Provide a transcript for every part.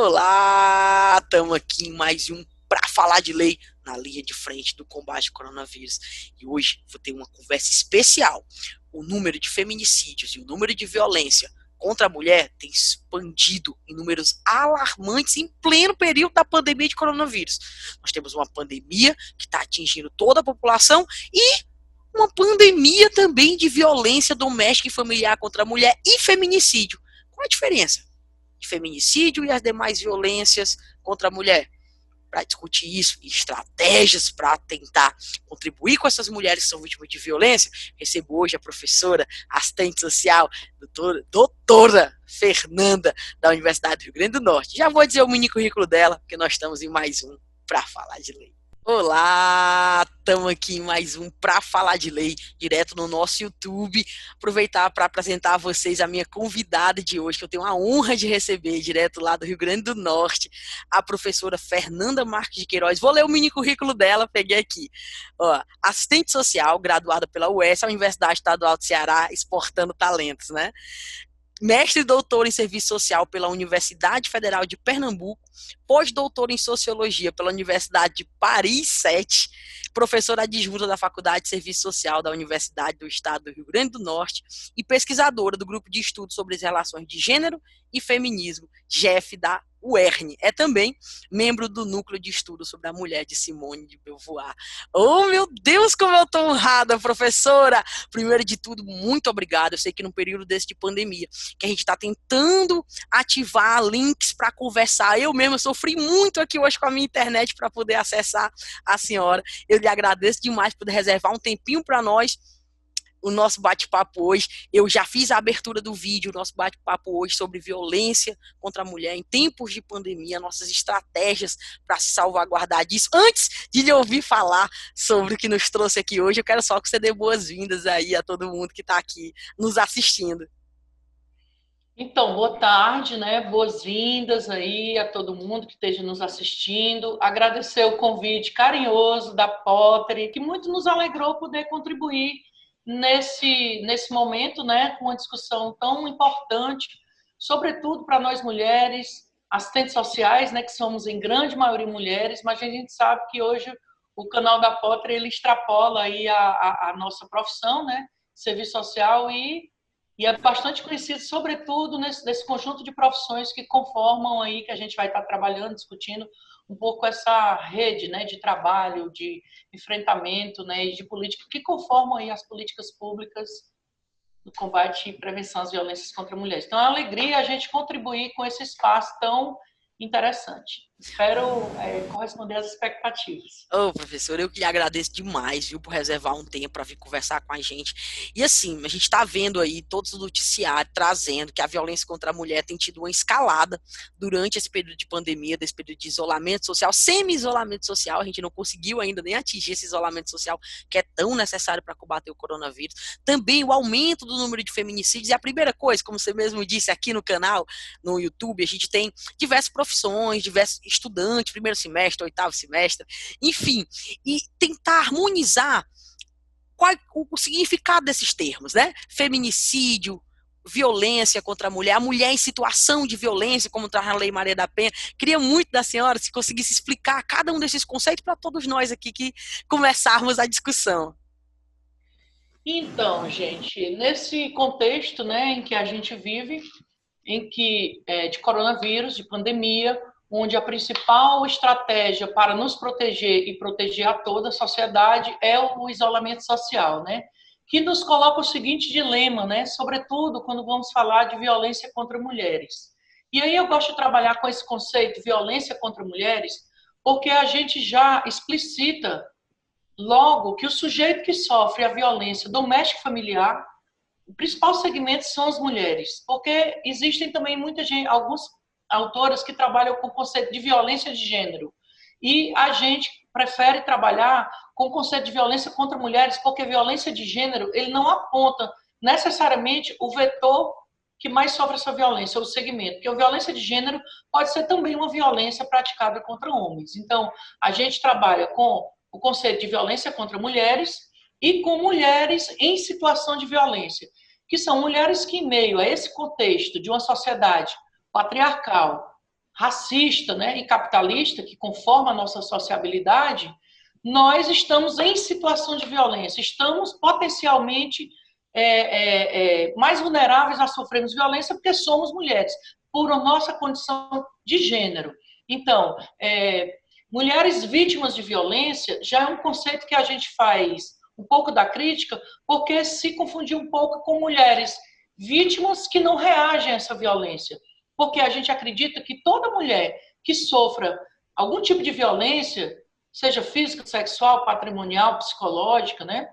Olá, estamos aqui em mais um para falar de lei na linha de frente do combate ao coronavírus. E hoje vou ter uma conversa especial. O número de feminicídios e o número de violência contra a mulher tem expandido em números alarmantes em pleno período da pandemia de coronavírus. Nós temos uma pandemia que está atingindo toda a população e uma pandemia também de violência doméstica e familiar contra a mulher e feminicídio. Qual a diferença de feminicídio e as demais violências contra a mulher? Para discutir isso e estratégias para tentar contribuir com essas mulheres que são vítimas de violência, recebo hoje a professora, assistente social, doutora Fernanda, da Universidade do Rio Grande do Norte. Já vou dizer o mini currículo dela, porque nós estamos em mais um para falar de lei. Olá, estamos aqui em mais um para falar de lei, direto no nosso YouTube. Aproveitar para apresentar a vocês a minha convidada de hoje, que eu tenho a honra de receber, direto lá do Rio Grande do Norte, a professora Fernanda Marques de Queiroz. Vou ler o mini currículo dela, peguei aqui. Ó, assistente social, graduada pela UES, a Universidade Estadual do Ceará, exportando talentos, né? Mestre e doutor em Serviço Social pela Universidade Federal de Pernambuco, pós-doutor em Sociologia pela Universidade de Paris 7, professora adjunta da Faculdade de Serviço Social da Universidade do Estado do Rio Grande do Norte e pesquisadora do Grupo de Estudos sobre as Relações de Gênero e Feminismo, GEF da UERN. É também membro do Núcleo de Estudos sobre a Mulher de Simone de Beauvoir. Oh, meu Deus, como eu estou honrada, professora! Primeiro de tudo, muito obrigada. Eu sei que num período desse de pandemia, que a gente está tentando ativar links para conversar. Eu mesma sofri muito aqui hoje com a minha internet para poder acessar a senhora. Eu lhe agradeço demais por reservar um tempinho para nós. O nosso bate-papo hoje, eu já fiz a abertura do vídeo, o nosso bate-papo hoje sobre violência contra a mulher em tempos de pandemia, nossas estratégias para se salvaguardar disso. Antes de lhe ouvir falar sobre o que nos trouxe aqui hoje, eu quero só que você dê boas-vindas aí a todo mundo que está aqui nos assistindo. Então, boa tarde, né? Boas-vindas aí a todo mundo que esteja nos assistindo. Agradecer o convite carinhoso da Potter, que muito nos alegrou poder contribuir nesse momento, né? Com uma discussão tão importante, sobretudo para nós mulheres, assistentes sociais, né? Que somos em grande maioria mulheres, mas a gente sabe que hoje o canal da Potter, ele extrapola aí a nossa profissão, né? Serviço social e é bastante conhecido, sobretudo, nesse conjunto de profissões que conformam aí, que a gente vai estar trabalhando, discutindo um pouco essa rede, né, de trabalho, de enfrentamento, né, e de política, que conformam aí as políticas públicas do combate e prevenção às violências contra mulheres. Então, é uma alegria a gente contribuir com esse espaço tão interessante. Espero corresponder às expectativas. Ô, professor, eu que lhe agradeço demais, viu, por reservar um tempo para vir conversar com a gente. E assim, a gente está vendo aí todos os noticiários trazendo que a violência contra a mulher tem tido uma escalada durante esse período de pandemia, desse período de isolamento social, semi-isolamento social. A gente não conseguiu ainda nem atingir esse isolamento social que é tão necessário para combater o coronavírus. Também o aumento do número de feminicídios. E a primeira coisa, como você mesmo disse aqui no canal, no YouTube, a gente tem diversas profissões, diversos estudantes, primeiro semestre, oitavo semestre, enfim, e tentar harmonizar qual o significado desses termos, né? Feminicídio, violência contra a mulher em situação de violência, como traz a Lei Maria da Penha. Queria muito da senhora se conseguisse explicar cada um desses conceitos para todos nós aqui que começarmos a discussão. Então, gente, nesse contexto, né, em que a gente vive, em que de coronavírus, de pandemia, onde a principal estratégia para nos proteger e proteger a toda a sociedade é o isolamento social, né? Que nos coloca o seguinte dilema, né? Sobretudo quando vamos falar de violência contra mulheres. E aí eu gosto de trabalhar com esse conceito, violência contra mulheres, porque a gente já explicita logo que o sujeito que sofre a violência doméstica e familiar, o principal segmento são as mulheres, porque existem também muita gente, alguns autoras que trabalham com o conceito de violência de gênero. E a gente prefere trabalhar com o conceito de violência contra mulheres, porque violência de gênero, ele não aponta necessariamente o vetor que mais sofre essa violência, o segmento. Porque a violência de gênero pode ser também uma violência praticada contra homens. Então, a gente trabalha com o conceito de violência contra mulheres e com mulheres em situação de violência, que são mulheres que, em meio a esse contexto de uma sociedade patriarcal, racista, né, e capitalista que conforma a nossa sociabilidade, nós estamos em situação de violência, estamos potencialmente mais vulneráveis a sofrermos violência porque somos mulheres, por nossa condição de gênero. Então, mulheres vítimas de violência já é um conceito que a gente faz um pouco da crítica, porque se confundiu um pouco com mulheres vítimas que não reagem a essa violência. Porque a gente acredita que toda mulher que sofra algum tipo de violência, seja física, sexual, patrimonial, psicológica, né?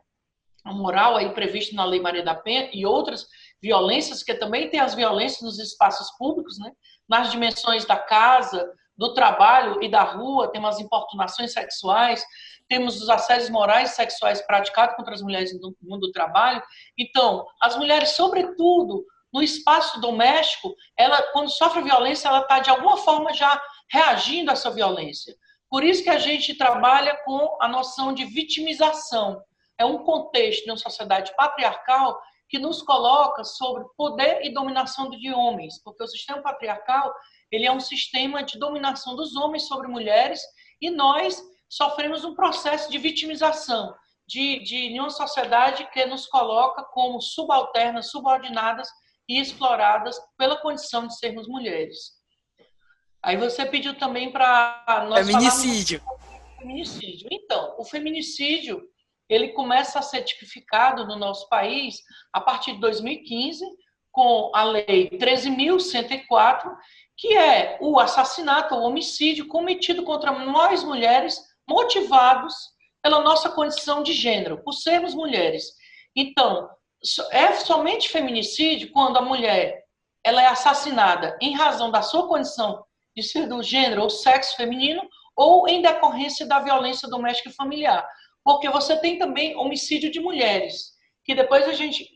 A moral aí prevista na Lei Maria da Penha e outras violências, que também tem as violências nos espaços públicos, né? Nas dimensões da casa, do trabalho e da rua, temos as importunações sexuais, temos os assédios morais e sexuais praticados contra as mulheres no mundo do trabalho. Então, as mulheres, sobretudo, no espaço doméstico, ela, quando sofre violência, ela está, de alguma forma, já reagindo a essa violência. Por isso que a gente trabalha com a noção de vitimização. É um contexto de uma sociedade patriarcal que nos coloca sobre poder e dominação de homens, porque o sistema patriarcal ele é um sistema de dominação dos homens sobre mulheres e nós sofremos um processo de vitimização de uma sociedade que nos coloca como subalternas, subordinadas e exploradas pela condição de sermos mulheres. Aí você pediu também para nós Feminicídio. falarmos sobre feminicídio. Então, o feminicídio ele começa a ser tipificado no nosso país a partir de 2015, com a Lei 13.104, que é o assassinato, o homicídio cometido contra nós mulheres, motivados pela nossa condição de gênero, por sermos mulheres. Então, é somente feminicídio quando a mulher ela é assassinada em razão da sua condição de ser do gênero ou sexo feminino ou em decorrência da violência doméstica e familiar. Porque você tem também homicídio de mulheres, que depois a gente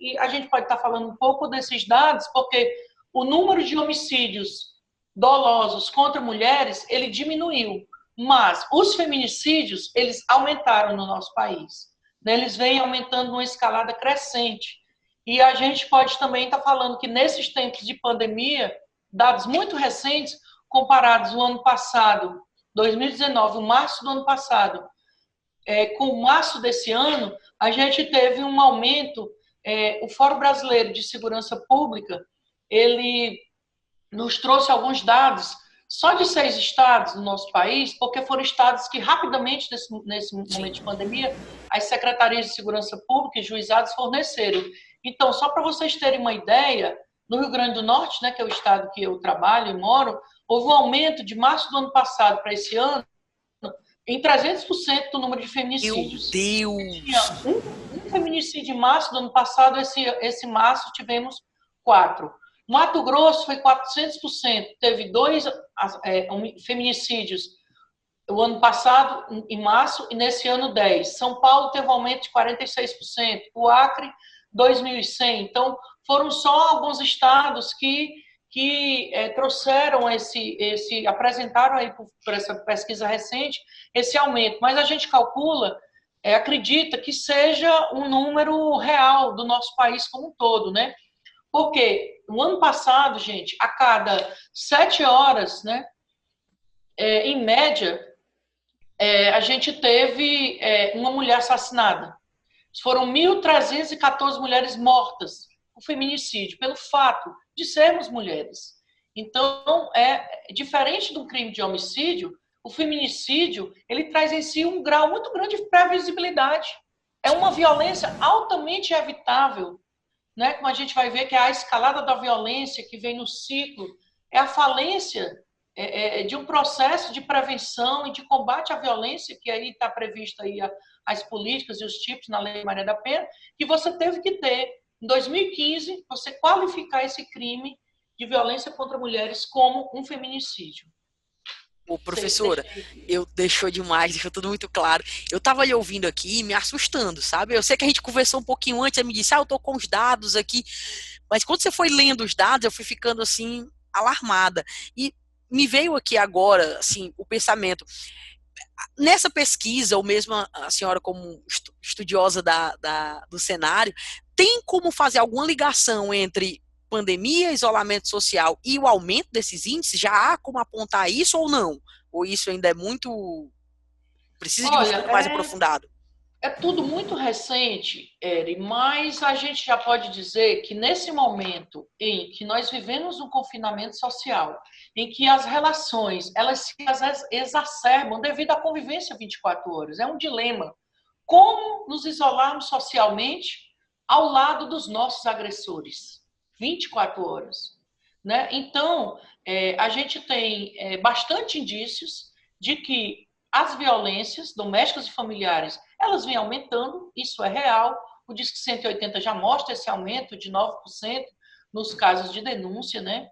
pode estar falando um pouco desses dados, porque o número de homicídios dolosos contra mulheres, ele diminuiu, mas os feminicídios, eles aumentaram no nosso país. Eles vêm aumentando numa escalada crescente. E a gente pode também estar falando que nesses tempos de pandemia, dados muito recentes, comparados ao ano passado, 2019, o março do ano passado, com o março desse ano, a gente teve um aumento. O Fórum Brasileiro de Segurança Pública, ele nos trouxe alguns dados, só de 6 estados do nosso país, porque foram estados que rapidamente, nesse momento de pandemia, as secretarias de segurança pública e juizados forneceram. Então, só para vocês terem uma ideia, no Rio Grande do Norte, né, que é o estado que eu trabalho e moro, houve um aumento de março do ano passado para esse ano em 300% do número de feminicídios. Meu Deus! Tinha um feminicídio em março do ano passado, esse março tivemos 4. Mato Grosso foi 400%, teve 2 feminicídios o ano passado, em março, e nesse ano 10. São Paulo teve um aumento de 46%, o Acre 2.100. Então, foram só alguns estados que trouxeram apresentaram aí por essa pesquisa recente esse aumento, mas a gente calcula, acredita que seja um número real do nosso país como um todo, né? Porque no ano passado, gente, a cada 7 horas, né, em média, a gente teve uma mulher assassinada. Foram 1.314 mulheres mortas por feminicídio, pelo fato de sermos mulheres. Então, diferente do crime de homicídio, o feminicídio ele traz em si um grau muito grande de previsibilidade. É uma violência altamente evitável, né? Como a gente vai ver que a escalada da violência que vem no ciclo é a falência de um processo de prevenção e de combate à violência, que aí está previsto aí as políticas e os tipos na Lei Maria da Penha, que você teve que ter, em 2015, você qualificar esse crime de violência contra mulheres como um feminicídio. Ô, professora, deixou demais, deixou tudo muito claro. Eu tava lhe ouvindo aqui me assustando, sabe? Eu sei que a gente conversou um pouquinho antes, você me disse, eu tô com os dados aqui. Mas quando você foi lendo os dados, eu fui ficando, assim, alarmada. E me veio aqui agora, assim, o pensamento. Nessa pesquisa, ou mesmo a senhora como estudiosa do cenário, tem como fazer alguma ligação entre pandemia, isolamento social e o aumento desses índices, já há como apontar isso ou não? Ou isso ainda é muito... precisa de um Olha, estudo mais aprofundado? é tudo muito recente, Eri, mas a gente já pode dizer que nesse momento em que nós vivemos um confinamento social, em que as relações elas se exacerbam devido à convivência 24 horas, é um dilema. Como nos isolarmos socialmente ao lado dos nossos agressores? 24 horas. Né? Então, a gente tem bastante indícios de que as violências domésticas e familiares elas vêm aumentando, isso é real. O Disque 180 já mostra esse aumento de 9% nos casos de denúncia, né?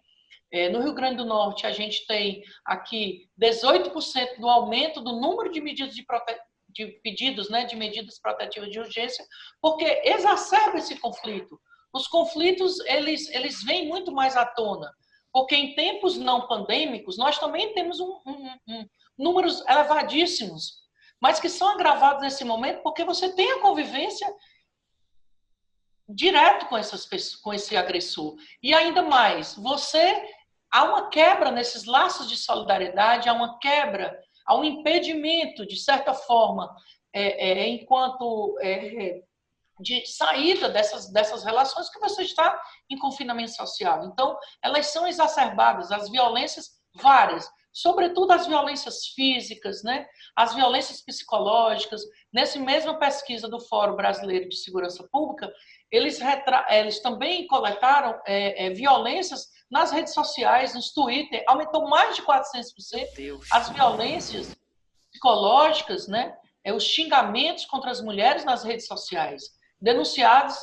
No Rio Grande do Norte, a gente tem aqui 18% do aumento do número de medidas de pedidos, né, de medidas protetivas de urgência, porque exacerba esse conflito. Os conflitos, eles vêm muito mais à tona, porque em tempos não pandêmicos, nós também temos números elevadíssimos, mas que são agravados nesse momento porque você tem a convivência direto com esse agressor. E ainda mais, há uma quebra nesses laços de solidariedade, há uma quebra, há um impedimento, de certa forma, enquanto de saída dessas relações que você está em confinamento social. Então, elas são exacerbadas, as violências várias, sobretudo as violências físicas, né? As violências psicológicas. Nessa mesma pesquisa do Fórum Brasileiro de Segurança Pública, eles também coletaram violências nas redes sociais, nos Twitter, aumentou mais de 400% as violências psicológicas, né? Os xingamentos contra as mulheres nas redes sociais, denunciados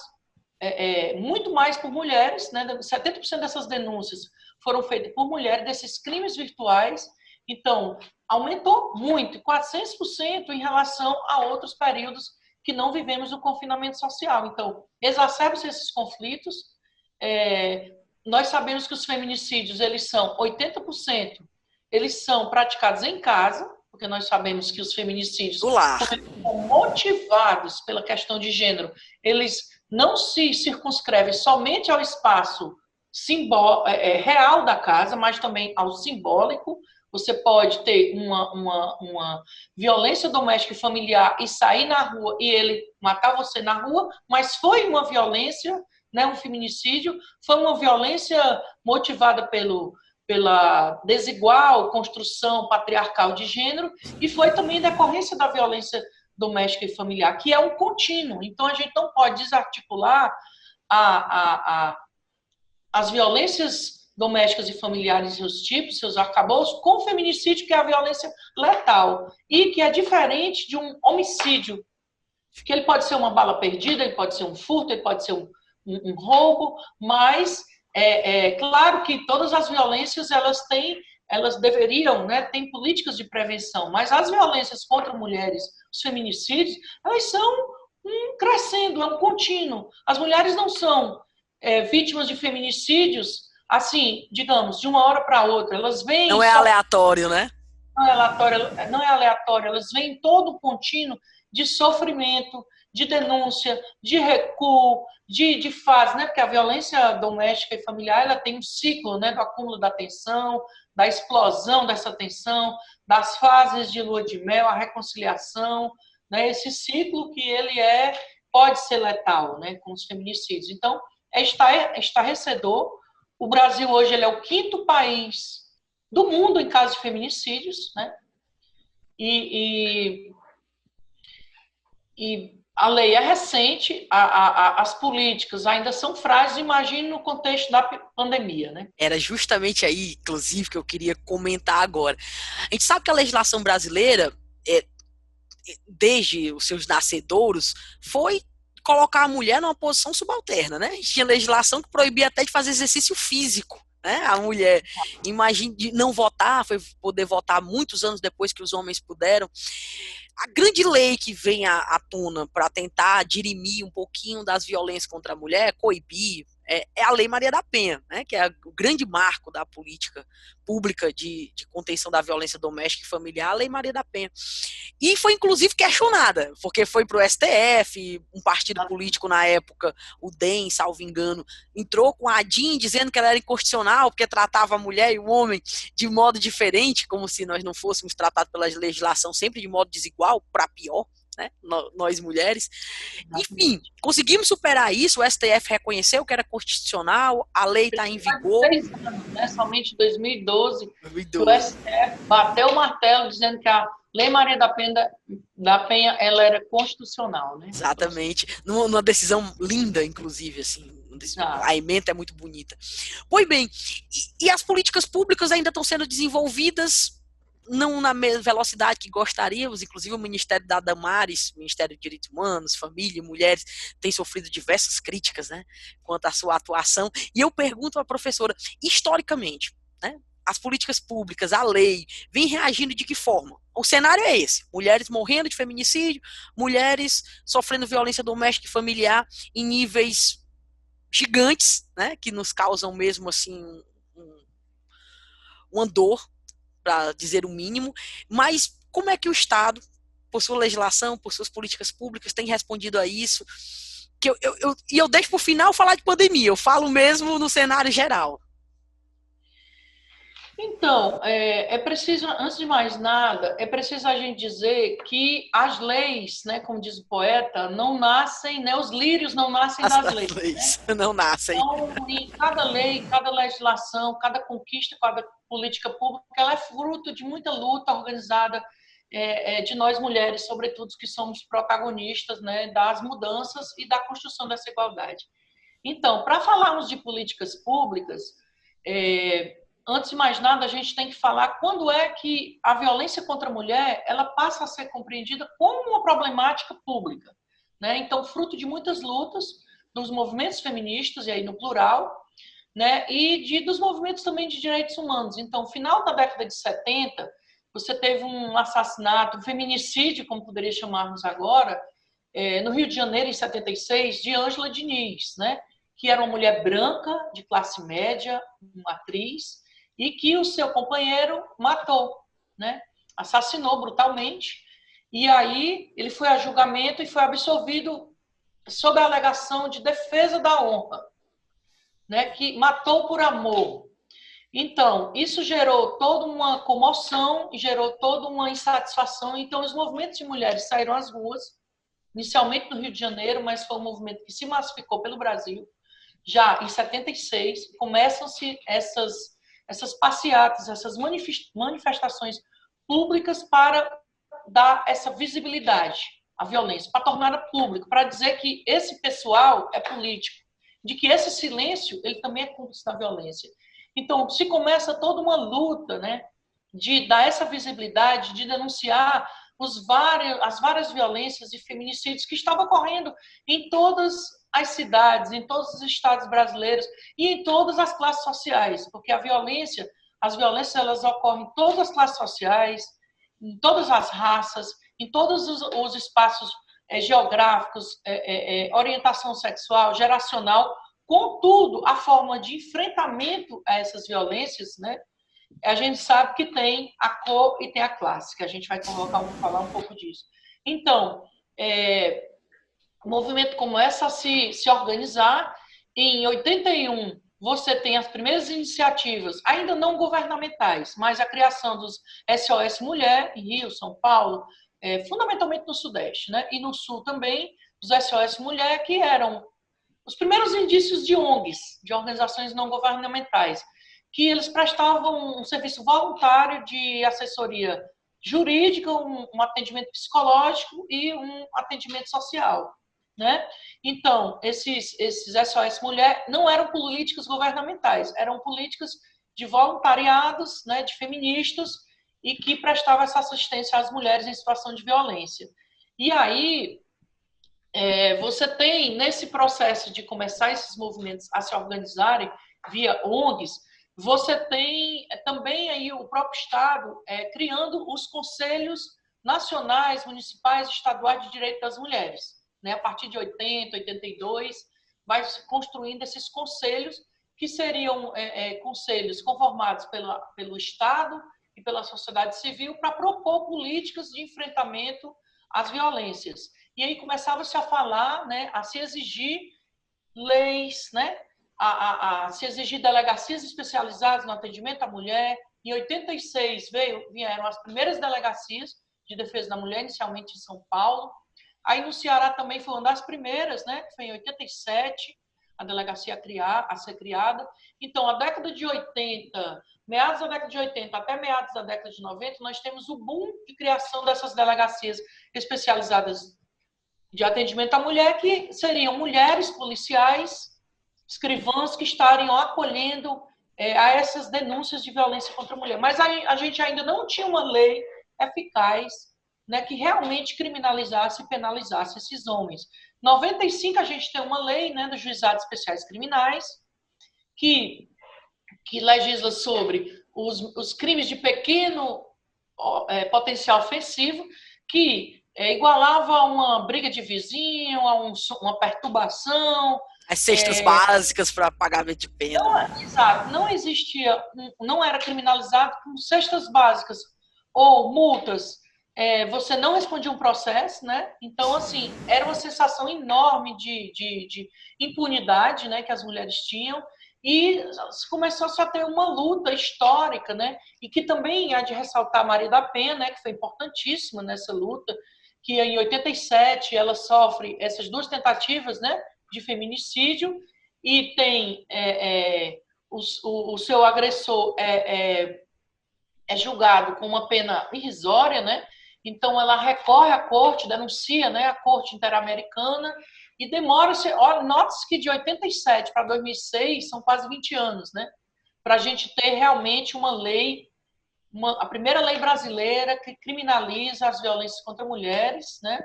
muito mais por mulheres, né? 70% dessas denúncias foram feitas por mulheres, desses crimes virtuais. Então, aumentou muito, 400% em relação a outros períodos que não vivemos o confinamento social. Então, exacerbam-se esses conflitos. Nós sabemos que os feminicídios, eles são 80%, eles são praticados em casa, porque nós sabemos que os feminicídios são motivados pela questão de gênero, eles não se circunscrevem somente ao espaço real da casa, mas também ao simbólico. Você pode ter uma violência doméstica e familiar e sair na rua e ele matar você na rua, mas foi uma violência, né, um feminicídio, foi uma violência motivada pela desigual construção patriarcal de gênero e foi também decorrência da violência doméstica e familiar, que é um contínuo. Então, a gente não pode desarticular as violências domésticas e familiares, seus tipos, seus arcabouços, com o feminicídio, que é a violência letal, e que é diferente de um homicídio, que ele pode ser uma bala perdida, ele pode ser um furto, ele pode ser um roubo, mas claro que todas as violências, elas deveriam, né, ter políticas de prevenção, mas as violências contra mulheres, os feminicídios, elas são crescendo, é um contínuo. As mulheres não são vítimas de feminicídios, assim, digamos, de uma hora para outra. Elas vêm... Não é aleatório, né? Não é aleatório, elas vêm todo o contínuo de sofrimento, de denúncia, de recuo, de fase, né? Porque a violência doméstica e familiar, ela tem um ciclo, né? Do acúmulo da tensão, da explosão dessa tensão, das fases de lua de mel, a reconciliação, né? Esse ciclo que ele pode ser letal, né? Com os feminicídios. Então, é estarrecedor. O Brasil hoje ele é o 5º país do mundo em casos de feminicídios, né? E a lei é recente, as políticas ainda são frágeis, imagine no contexto da pandemia, né? Era justamente aí, inclusive, que eu queria comentar agora. A gente sabe que a legislação brasileira, desde os seus nascedouros, foi colocar a mulher numa posição subalterna, né? A gente tinha legislação que proibia até de fazer exercício físico, né? A mulher, imagine, de não votar, foi poder votar muitos anos depois que os homens puderam. A grande lei que vem à tona para tentar dirimir um pouquinho das violências contra a mulher, coibir, é a Lei Maria da Penha, né, que é o grande marco da política pública de contenção da violência doméstica e familiar, a Lei Maria da Penha. E foi, inclusive, questionada, porque foi para o STF, um partido político na época, o DEM, salvo engano, entrou com a DIN dizendo que ela era inconstitucional, porque tratava a mulher e o homem de modo diferente, como se nós não fôssemos tratados pela legislação sempre de modo desigual, para pior, né? Nós mulheres. Enfim, conseguimos superar isso, o STF reconheceu que era constitucional, a lei está em vigor. 6 anos, né? Somente em 2012, 2012. o STF bateu o martelo dizendo que a Lei Maria da Penha ela era constitucional, né? Exatamente. Numa decisão linda, inclusive, assim. A ementa é muito bonita. Pois bem, e as políticas públicas ainda estão sendo desenvolvidas não na mesma velocidade que gostaríamos, inclusive o Ministério da Damares, Ministério de Direitos Humanos, Família e Mulheres, tem sofrido diversas críticas, né, quanto à sua atuação. E eu pergunto à professora, historicamente, né, as políticas públicas, a lei, vem reagindo de que forma? O cenário é esse, mulheres morrendo de feminicídio, mulheres sofrendo violência doméstica e familiar em níveis gigantes, né, que nos causam mesmo assim uma dor, para dizer o mínimo, mas como é que o Estado, por sua legislação, por suas políticas públicas, tem respondido a isso? E eu deixo para o final falar de pandemia, eu falo mesmo no cenário geral. Então, é preciso, antes de mais nada, é preciso a gente dizer que as leis, né, como diz o poeta, não nascem, né, os lírios não nascem das leis. Né? Não nascem. Então, em cada lei, cada legislação, cada conquista, cada política pública, ela é fruto de muita luta organizada de nós mulheres, sobretudo que somos protagonistas, né, das mudanças e da construção dessa igualdade. Então, para falarmos de políticas públicas, antes de mais nada, a gente tem que falar quando é que a violência contra a mulher ela passa a ser compreendida como uma problemática pública. Né? Então, fruto de muitas lutas dos movimentos feministas, e aí no plural, né? E dos movimentos também de direitos humanos. Então, final da década de 70, você teve um assassinato, um feminicídio, como poderia chamarmos agora, no Rio de Janeiro, em 76, de Ângela Diniz, né? Que era uma mulher branca, de classe média, uma atriz, e que o seu companheiro matou, né? Assassinou brutalmente, e aí ele foi a julgamento e foi absolvido sob a alegação de defesa da honra, né? Que matou por amor. Então, isso gerou toda uma comoção, gerou toda uma insatisfação. Então, os movimentos de mulheres saíram às ruas, inicialmente no Rio de Janeiro, mas foi um movimento que se massificou pelo Brasil. Já em 76, começam-se essas passeatas, essas manifestações públicas para dar essa visibilidade à violência, para torná-la pública, para dizer que esse pessoal é político, de que esse silêncio ele também é cúmplice da violência. Então, se começa toda uma luta, né, de dar essa visibilidade, de denunciar as várias violências e feminicídios que estavam ocorrendo em todas as cidades, em todos os estados brasileiros e em todas as classes sociais, porque as violências elas ocorrem em todas as classes sociais, em todas as raças, em todos os espaços geográficos, orientação sexual, geracional. Contudo, a forma de enfrentamento a essas violências, né, a gente sabe que tem a cor e tem a classe, que a gente vai falar um pouco disso. Então, um movimento como essa se organizar. Em 81, você tem as primeiras iniciativas, ainda não governamentais, mas a criação dos SOS Mulher, em Rio, São Paulo, fundamentalmente no Sudeste, né? E no Sul também, os SOS Mulher, que eram os primeiros indícios de ONGs, de organizações não governamentais, que eles prestavam um serviço voluntário de assessoria jurídica, um atendimento psicológico e um atendimento social. Né? Então, esses SOS Mulher não eram políticas governamentais, eram políticas de voluntariados, né, de feministas, e que prestavam essa assistência às mulheres em situação de violência. E aí, você tem, nesse processo de começar esses movimentos a se organizarem via ONGs, você tem também aí o próprio Estado criando os conselhos nacionais, municipais e estaduais de direito das mulheres. Né, a partir de 80, 82, vai se construindo esses conselhos, que seriam conselhos conformados pelo Estado e pela sociedade civil para propor políticas de enfrentamento às violências. E aí começava-se a falar, né, a se exigir leis, né, a se exigir delegacias especializadas no atendimento à mulher. Em 86 vieram as primeiras delegacias de defesa da mulher, inicialmente em São Paulo. Aí no Ceará também foi uma das primeiras, né, que foi em 87, a delegacia a ser criada. Então, a década de 80, meados da década de 80 até meados da década de 90, nós temos o boom de criação dessas delegacias especializadas de atendimento à mulher, que seriam mulheres policiais, escrivãs que estariam acolhendo a essas denúncias de violência contra a mulher. Mas a gente ainda não tinha uma lei eficaz, né, que realmente criminalizasse e penalizasse esses homens. Em 95 a gente tem uma lei, né, dos juizados especiais criminais que legisla sobre os crimes de pequeno potencial ofensivo, que igualava a uma briga de vizinho, a uma perturbação. As cestas básicas para pagamento de pena. Não, exato, não existia, não era criminalizado com cestas básicas ou multas. Você não respondia um processo, né? Então, assim, era uma sensação enorme de impunidade, né, que as mulheres tinham, e começou a ter uma luta histórica, né? E que também há de ressaltar a Maria da Penha, né, que foi importantíssima nessa luta, que em 87 ela sofre essas duas tentativas, né, de feminicídio, e tem o seu agressor é julgado com uma pena irrisória, né? Então ela recorre à corte, denuncia, né, a corte interamericana, e demora-se, note-se que de 87 para 2006 são quase 20 anos, né? Para a gente ter realmente uma lei, a primeira lei brasileira que criminaliza as violências contra mulheres, né?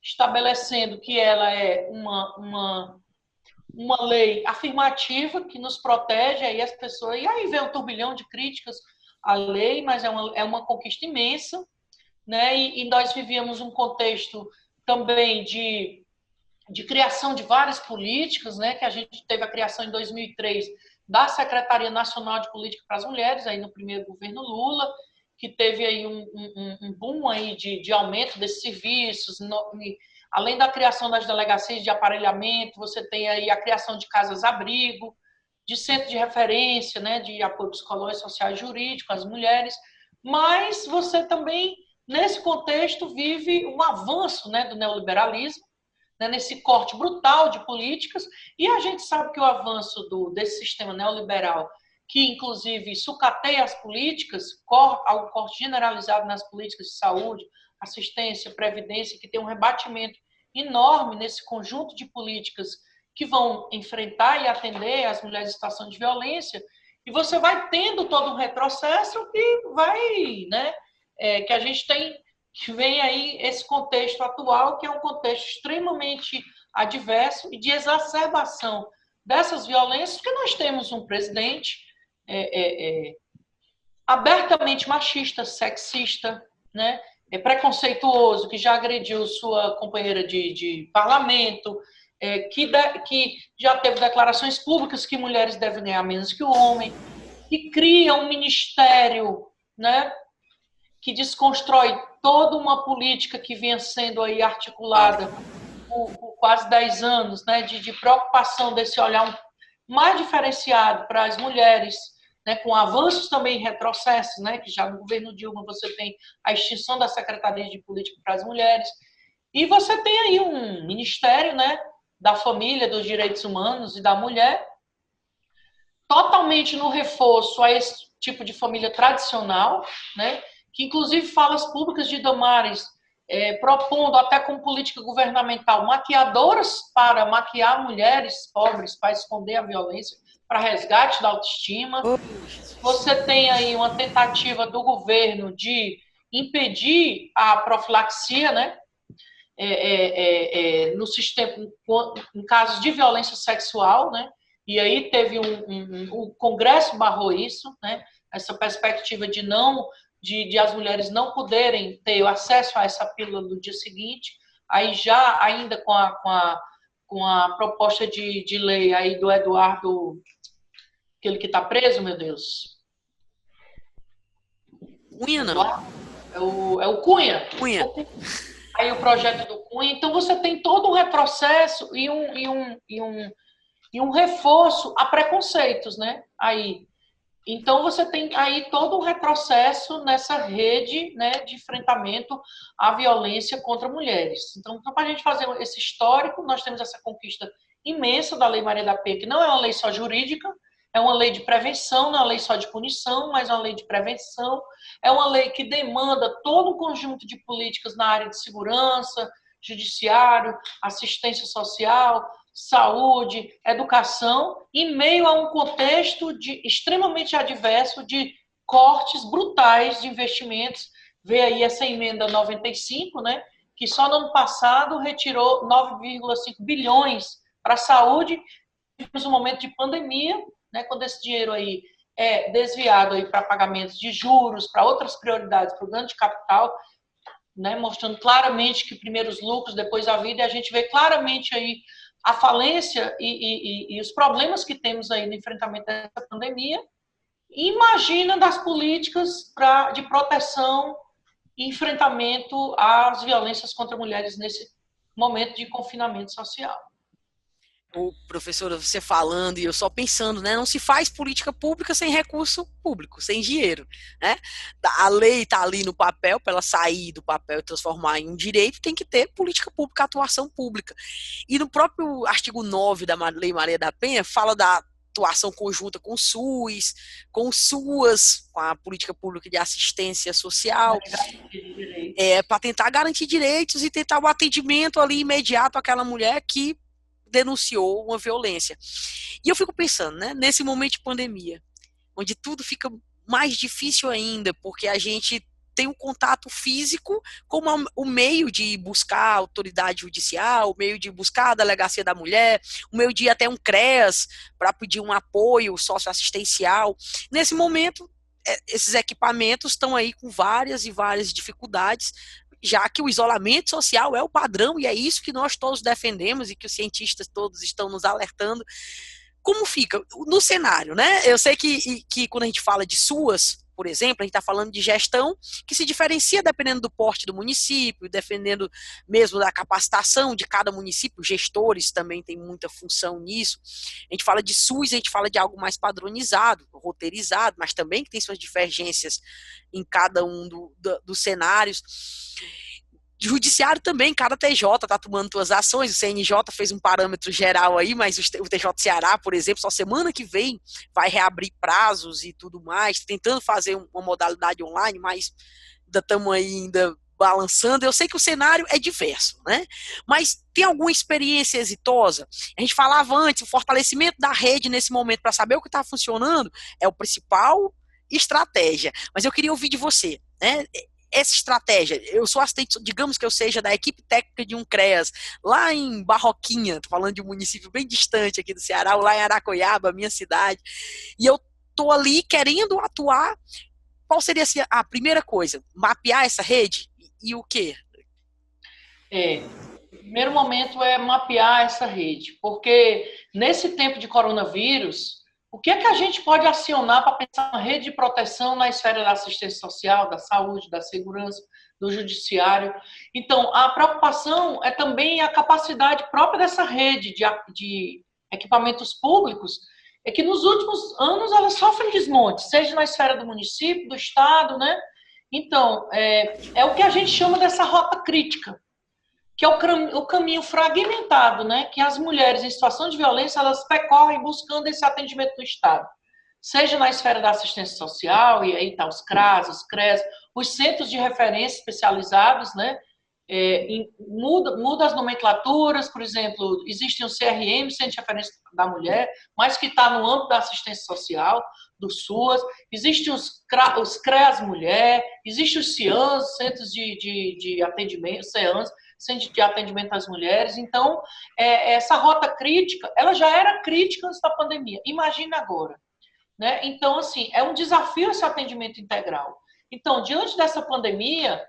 Estabelecendo que ela é uma lei afirmativa que nos protege aí as pessoas. E aí vem um turbilhão de críticas à lei, mas é uma conquista imensa, né? E nós vivíamos um contexto também de criação de várias políticas, né? Que a gente teve a criação em 2003 da Secretaria Nacional de Política para as Mulheres, aí no primeiro governo Lula, que teve aí um boom aí de aumento desses serviços, além da criação das delegacias de aparelhamento, você tem aí a criação de casas-abrigo, de centro de referência, né, de apoio psicológico, social e jurídico às mulheres, mas você também, nesse contexto, vive um avanço, né, do neoliberalismo, né, nesse corte brutal de políticas, e a gente sabe que o avanço desse sistema neoliberal, que inclusive sucateia as políticas, um corte generalizado nas políticas de saúde, assistência, previdência, que tem um rebatimento enorme nesse conjunto de políticas que vão enfrentar e atender as mulheres em situação de violência, e você vai tendo todo um retrocesso que vai, né, que a gente tem, que vem aí esse contexto atual, que é um contexto extremamente adverso e de exacerbação dessas violências, porque nós temos um presidente abertamente machista, sexista, né, preconceituoso, que já agrediu sua companheira de parlamento, que já teve declarações públicas que mulheres devem ganhar menos que o homem, que cria um ministério, né, que desconstrói toda uma política que vinha sendo aí articulada por quase 10 anos, né, de preocupação desse olhar mais diferenciado para as mulheres, né, com avanços também em retrocessos, né, que já no governo Dilma você tem a extinção da Secretaria de Política para as Mulheres, e você tem aí um ministério, né, da família, dos direitos humanos e da mulher, totalmente no reforço a esse tipo de família tradicional, né, que inclusive falas públicas de Damares propondo até com política governamental maquiadoras para maquiar mulheres pobres, para esconder a violência, para resgate da autoestima. Você tem aí uma tentativa do governo de impedir a profilaxia, né, no sistema, em casos de violência sexual, né, e aí teve o Congresso barrou isso, né, essa perspectiva de as mulheres não poderem ter acesso a essa pílula no dia seguinte, aí já ainda com com a proposta de lei aí do Eduardo, aquele que está preso, meu Deus. Cunha, não. Eduardo, é o Cunha. Cunha. Aí o projeto do Cunha. Então você tem todo um retrocesso e um reforço a preconceitos, né? Aí. Então você tem aí todo um retrocesso nessa rede, né, de enfrentamento à violência contra mulheres. Então, para a gente fazer esse histórico, nós temos essa conquista imensa da Lei Maria da Penha, que não é uma lei só jurídica, é uma lei de prevenção, não é uma lei só de punição, mas é uma lei de prevenção, é uma lei que demanda todo um conjunto de políticas na área de segurança, judiciário, assistência social, saúde, educação, em meio a um contexto extremamente adverso de cortes brutais de investimentos. Vê aí essa emenda 95, né, que só no ano passado retirou 9,5 bilhões para a saúde. Temos um momento de pandemia, né, quando esse dinheiro aí é desviado aí para pagamentos de juros, para outras prioridades, para o ganho de capital, né, mostrando claramente que primeiro os lucros, depois a vida, e a gente vê claramente aí a falência e os problemas que temos aí no enfrentamento dessa pandemia. Imagina das políticas de proteção e enfrentamento às violências contra mulheres nesse momento de confinamento social. Ô, professora, você falando e eu só pensando, né? Não se faz política pública sem recurso público, sem dinheiro, né? A lei está ali no papel, para ela sair do papel e transformar em um direito, tem que ter política pública, atuação pública. E no próprio artigo 9 da Lei Maria da Penha, fala da atuação conjunta com o SUS, com o SUAS, com a política pública de assistência social, para tentar garantir direitos e tentar o atendimento ali imediato àquela mulher que denunciou uma violência. E eu fico pensando, né, nesse momento de pandemia, onde tudo fica mais difícil ainda, porque a gente tem um contato físico como o meio de buscar a autoridade judicial, o meio de buscar a delegacia da mulher, o meio de ir até um CREAS para pedir um apoio socioassistencial. Nesse momento, esses equipamentos estão aí com várias e várias dificuldades, já que o isolamento social é o padrão, e é isso que nós todos defendemos e que os cientistas todos estão nos alertando. Como fica no cenário, né? Eu sei que quando a gente fala de SUAS, por exemplo, a gente está falando de gestão que se diferencia dependendo do porte do município, dependendo mesmo da capacitação de cada município, gestores também têm muita função nisso. A gente fala de SUS, a gente fala de algo mais padronizado, mas também que tem suas divergências em cada um dos cenários. Judiciário também, cada TJ está tomando suas ações, o CNJ fez um parâmetro geral aí, mas o TJ Ceará, por exemplo, só semana que vem vai reabrir prazos e tudo mais, tentando fazer uma modalidade online, mas ainda estamos aí ainda balançando. Eu sei que o cenário é diverso, né? Mas tem alguma experiência exitosa? A gente falava antes, o fortalecimento da rede nesse momento para saber o que está funcionando é o principal estratégia, mas eu queria ouvir de você, né? Essa estratégia, eu sou assistente, digamos que eu seja da equipe técnica de um CREAS, lá em Barroquinha, tô falando de um município bem distante aqui do Ceará, lá em Aracoiaba, minha cidade, e eu tô ali querendo atuar. Qual seria assim, a primeira coisa? Mapear essa rede? E o quê? O primeiro momento é mapear essa rede, porque nesse tempo de coronavírus, o que é que a gente pode acionar para pensar uma rede de proteção na esfera da assistência social, da saúde, da segurança, do judiciário? Então, a preocupação é também a capacidade própria dessa rede de equipamentos públicos, é que nos últimos anos elas sofrem desmonte, seja na esfera do município, do estado, né? Então, é o que a gente chama dessa rota crítica, que é o caminho fragmentado, né, que as mulheres em situação de violência elas percorrem buscando esse atendimento do Estado, seja na esfera da assistência social, e aí está os CRAS, os CRES, os centros de referência especializados, né, muda as nomenclaturas, por exemplo, existem os CRM, Centro de Referência da Mulher, mas que está no âmbito da assistência social, do SUAS, existem os CREAS Mulher, existem os CIANS, Centros de Atendimento, CEANS, Centro de Atendimento às Mulheres. Então, essa rota crítica, ela já era crítica antes da pandemia, imagina agora, né? Então, assim, é um desafio esse atendimento integral. Então, diante dessa pandemia,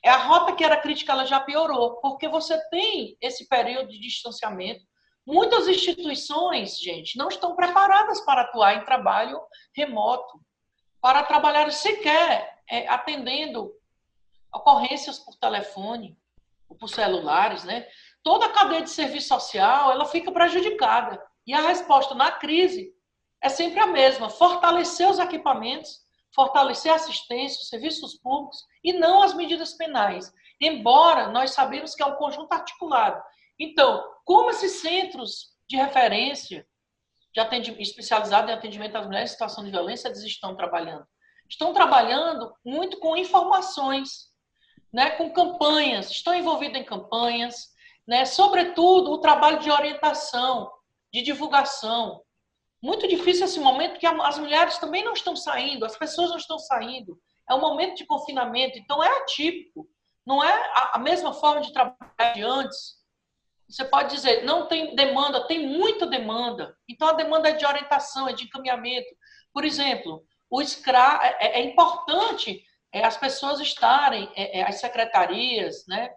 A rota que era crítica, ela já piorou, porque você tem esse período de distanciamento. Muitas instituições, gente, não estão preparadas para atuar em trabalho remoto, para trabalhar sequer atendendo ocorrências por telefone ou por celulares, né? Toda a cadeia de serviço social, ela fica prejudicada. E a resposta na crise é sempre a mesma: fortalecer os equipamentos, fortalecer a assistência, os serviços públicos e não as medidas penais. Embora nós sabemos que é um conjunto articulado. Então, como esses centros de referência especializado em atendimento às mulheres em situação de violência, eles estão trabalhando? Estão trabalhando muito com informações, né, com campanhas, estão envolvidos em campanhas, né, sobretudo o trabalho de orientação, de divulgação. Muito difícil esse momento, porque as mulheres também não estão saindo, as pessoas não estão saindo. É um momento de confinamento, então é atípico. Não é a mesma forma de trabalhar de antes. Você pode dizer, não tem demanda, tem muita demanda. Então a demanda é de orientação, é de encaminhamento. Por exemplo, o SCRA é importante as pessoas estarem, as secretarias, né,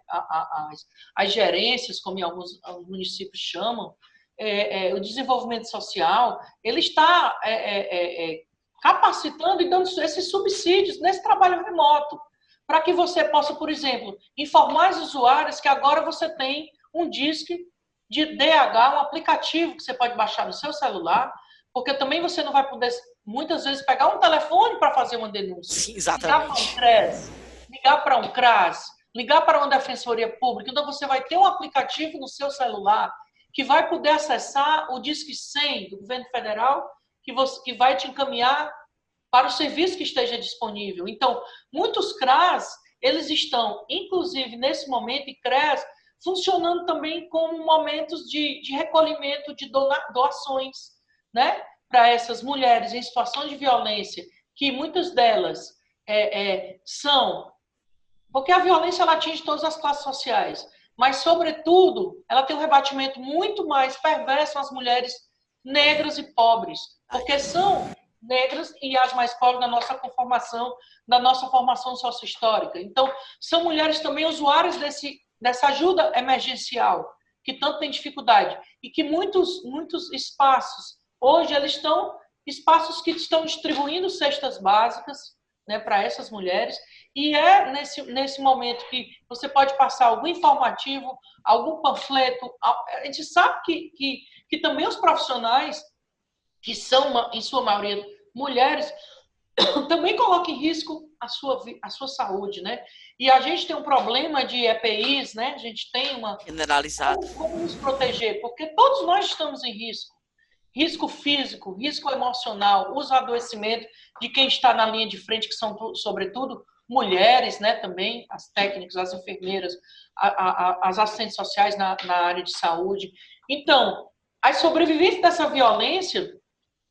as gerências, como em alguns municípios chamam, o desenvolvimento social, ele está capacitando e dando esses subsídios nesse trabalho remoto, para que você possa, por exemplo, informar os usuários que agora você tem um disque de DH, um aplicativo que você pode baixar no seu celular, porque também você não vai poder, muitas vezes, pegar um telefone para fazer uma denúncia. Sim, exatamente. Ligar para um CRES, ligar para um CRAS, ligar para uma defensoria pública. Então, você vai ter um aplicativo no seu celular que vai poder acessar o Disque 100 do governo federal, que vai te encaminhar para o serviço que esteja disponível. Então, muitos CRAS, eles estão, inclusive, nesse momento, e CRES, funcionando também como momentos de recolhimento de doações, né, para essas mulheres em situação de violência, que muitas delas são... Porque a violência ela atinge todas as classes sociais, mas, sobretudo, ela tem um rebatimento muito mais perverso às mulheres negras e pobres, porque são negras e as mais pobres da nossa conformação, da nossa formação sociohistórica. Então, são mulheres também usuárias dessa ajuda emergencial, que tanto tem dificuldade, e que muitos espaços, hoje, eles estão espaços que estão distribuindo cestas básicas, né, para essas mulheres, e é nesse momento que você pode passar algum informativo, algum panfleto. A gente sabe que também os profissionais, que são, em sua maioria, mulheres, também colocam em risco a sua saúde, né? E a gente tem um problema de EPIs, né? A gente tem uma... Generalizado. Como nos proteger? Porque todos nós estamos em risco. Risco físico, risco emocional, os adoecimentos de quem está na linha de frente, que são, sobretudo, mulheres, né, também, as técnicas, as enfermeiras, as assistentes sociais na área de saúde. Então, as sobreviventes dessa violência,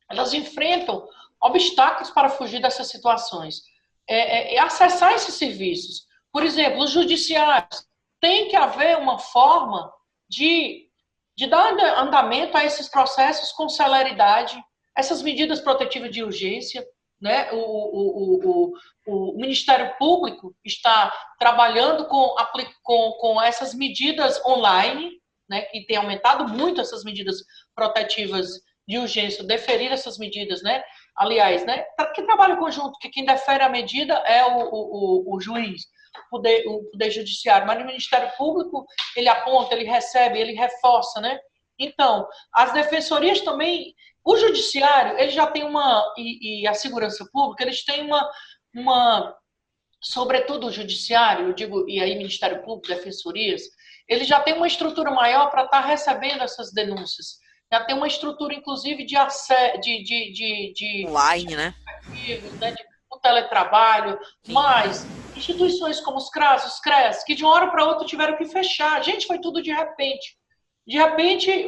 elas enfrentam obstáculos para fugir dessas situações. Acessar esses serviços. Por exemplo, os judiciários. Tem que haver uma forma de dar andamento a esses processos com celeridade, essas medidas protetivas de urgência, né? O Ministério Público está trabalhando com essas medidas online, né? Que tem aumentado muito essas medidas protetivas de urgência, deferir essas medidas, né? Aliás, né? Que trabalho conjunto, que quem defere a medida é o juiz, o poder judiciário, mas o Ministério Público, ele aponta, ele recebe, ele reforça, né? Então, as defensorias também, o judiciário, ele já tem e a segurança pública, eles têm sobretudo o judiciário, eu digo, e aí Ministério Público, defensorias, ele já tem uma estrutura maior para estar recebendo essas denúncias. Já tem uma estrutura, inclusive, de online, né? O teletrabalho, mas instituições como os CRAS, os CRES, que de uma hora para outra tiveram que fechar. Gente, foi tudo de repente. De repente...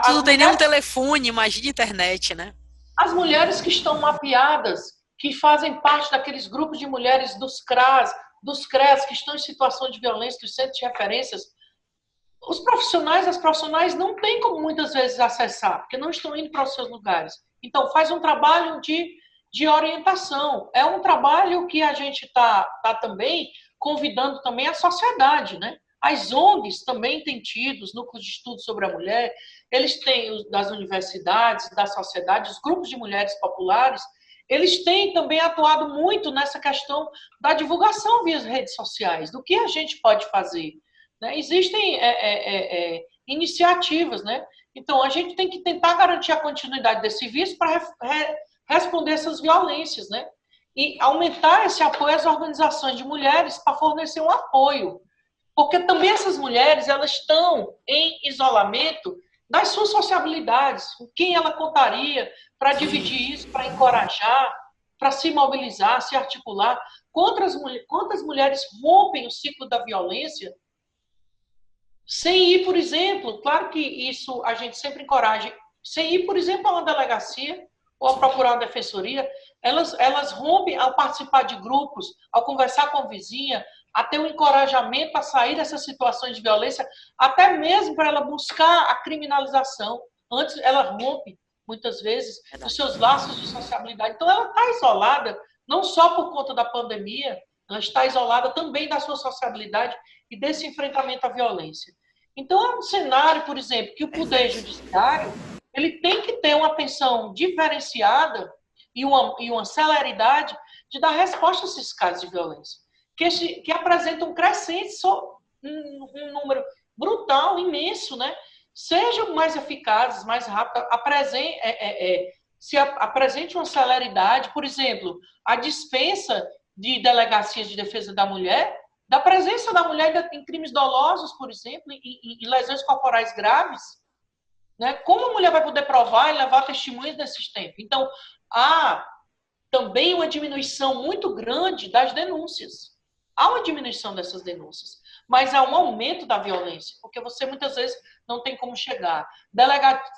Não tem nenhum telefone, imagina internet, né? As mulheres que estão mapeadas, que fazem parte daqueles grupos de mulheres dos CRAS, dos CRES, que estão em situação de violência, dos centros de referências, os profissionais, as profissionais não têm como muitas vezes acessar, porque não estão indo para os seus lugares. Então, faz um trabalho de orientação. É um trabalho que a gente está também convidando também a sociedade, né? As ONGs também têm tido, os núcleos de estudo sobre a mulher, eles têm das universidades, da sociedade, os grupos de mulheres populares, eles têm também atuado muito nessa questão da divulgação via redes sociais, do que a gente pode fazer. Né? Existem iniciativas, né? Então, a gente tem que tentar garantir a continuidade desse serviço para responder essas violências, né? E aumentar esse apoio às organizações de mulheres para fornecer um apoio. Porque também essas mulheres, elas estão em isolamento das suas sociabilidades, com quem ela contaria para dividir isso, para encorajar, para se mobilizar, se articular. Quantas mulheres rompem o ciclo da violência sem ir, por exemplo, claro que isso a gente sempre encoraja, sem ir, por exemplo, a uma delegacia ou a procurar uma defensoria, elas rompem ao participar de grupos, ao conversar com a vizinha, a ter um encorajamento a sair dessas situações de violência, até mesmo para ela buscar a criminalização. Antes, ela rompe, muitas vezes, os seus laços de sociabilidade. Então, ela está isolada, não só por conta da pandemia, ela está isolada também da sua sociabilidade e desse enfrentamento à violência. Então, é um cenário, por exemplo, que o Poder Judiciário ele tem que ter uma atenção diferenciada e uma celeridade de dar resposta a esses casos de violência, que apresentam um crescente, um número brutal, imenso, né? Sejam mais eficazes, mais rápidos, se apresente uma celeridade, por exemplo, a dispensa de delegacias de defesa da mulher, da presença da mulher em crimes dolosos, por exemplo, em lesões corporais graves, né? Como a mulher vai poder provar e levar testemunhas nesses tempos? Então, há também uma diminuição muito grande das denúncias. Há uma diminuição dessas denúncias, mas há um aumento da violência, porque você muitas vezes não tem como chegar.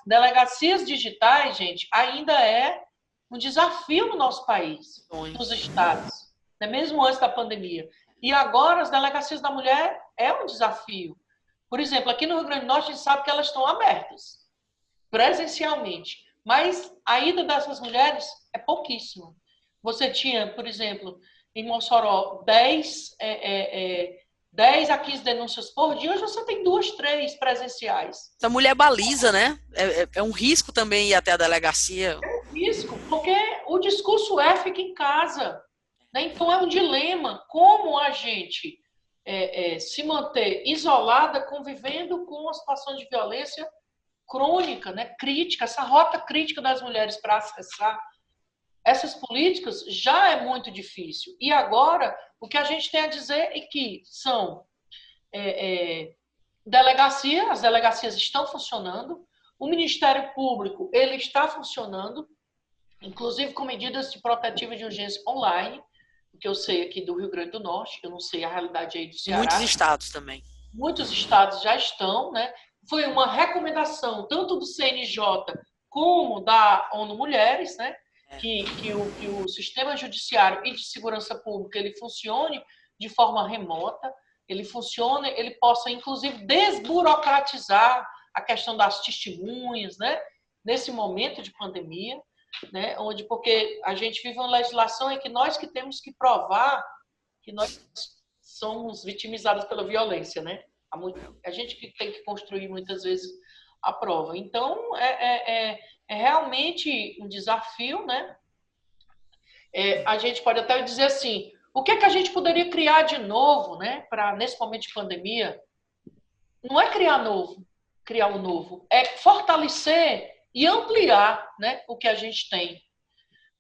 Delegacias digitais, gente, ainda é um desafio no nosso país, nos estados, né? Mesmo antes da pandemia. E agora as delegacias da mulher é um desafio. Por exemplo, aqui no Rio Grande do Norte a gente sabe que elas estão abertas, presencialmente, mas a ida dessas mulheres é pouquíssimo. Você tinha, por exemplo, em Mossoró, 10 a 15 denúncias por dia, hoje você tem 2, 3 presenciais. Essa mulher baliza, né? É um risco também ir até a delegacia. É um risco, porque o discurso fica em casa. Né? Então é um dilema como a gente se manter isolada, convivendo com uma situação de violência crônica, né? Crítica, essa rota crítica das mulheres para acessar essas políticas já é muito difícil. E agora, o que a gente tem a dizer é que são as delegacias estão funcionando, o Ministério Público ele está funcionando, inclusive com medidas de protetiva de urgência online, que eu sei aqui do Rio Grande do Norte, eu não sei a realidade aí do Ceará. Muitos estados também. Muitos estados já estão, né? Foi uma recomendação tanto do CNJ como da ONU Mulheres, né? Que o sistema judiciário e de segurança pública ele funcione de forma remota, ele possa, inclusive, desburocratizar a questão das testemunhas, né? Nesse momento de pandemia, né? Porque a gente vive uma legislação em que nós que temos que provar que nós somos vitimizados pela violência, né? A gente que tem que construir muitas vezes a prova. Então, é realmente um desafio, né? A gente pode até dizer assim, o que é que a gente poderia criar de novo, né? Nesse momento de pandemia, não é criar o novo, é fortalecer e ampliar, né, o que a gente tem.